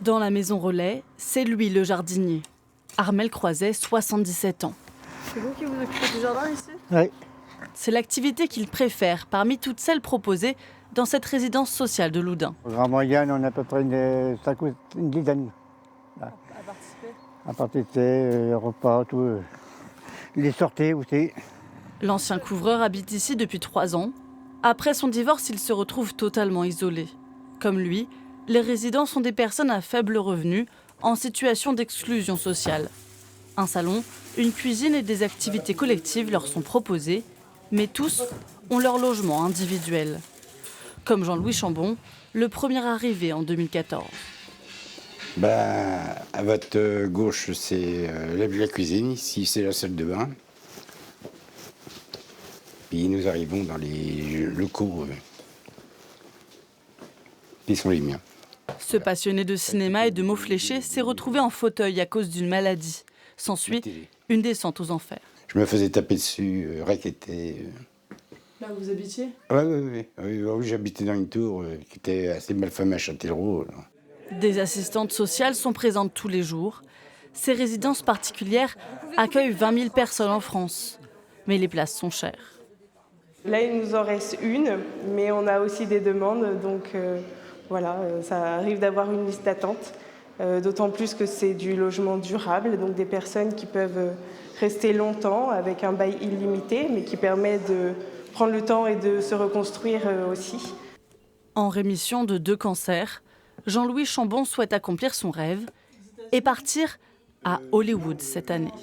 Dans la maison relais, c'est lui le jardinier. Armel Croiset, 77 ans. C'est vous qui vous occupez du jardin ici ? Oui. C'est l'activité qu'il préfère parmi toutes celles proposées dans cette résidence sociale de Loudun. Au Grand Moyenne, on a à peu près une dizaine. À participer ? À participer, repas, tout. Les sorties aussi. L'ancien couvreur habite ici depuis 3 ans. Après son divorce, il se retrouve totalement isolé. Comme lui, les résidents sont des personnes à faible revenu, en situation d'exclusion sociale. Un salon, une cuisine et des activités collectives leur sont proposées, mais tous ont leur logement individuel. Comme Jean-Louis Chambon, le premier arrivé en 2014. À votre gauche, c'est la cuisine. Ici, c'est la salle de bain. Puis nous arrivons dans les locaux qui sont les miens. Ce passionné de cinéma et de mots fléchés s'est retrouvé en fauteuil à cause d'une maladie. S'ensuit une descente aux enfers. Je me faisais taper dessus, raqueter. Là où vous habitiez ? Oui, j'habitais dans une tour qui était assez malfamée à Châtellerault. Des assistantes sociales sont présentes tous les jours. Ces résidences particulières accueillent 20 000 personnes en France. Mais les places sont chères. Là, il nous en reste une, mais on a aussi des demandes, donc ça arrive d'avoir une liste d'attente. D'autant plus que c'est du logement durable, donc des personnes qui peuvent rester longtemps avec un bail illimité, mais qui permet de prendre le temps et de se reconstruire aussi. En rémission de 2 cancers, Jean-Louis Chambon souhaite accomplir son rêve et partir à Hollywood cette année.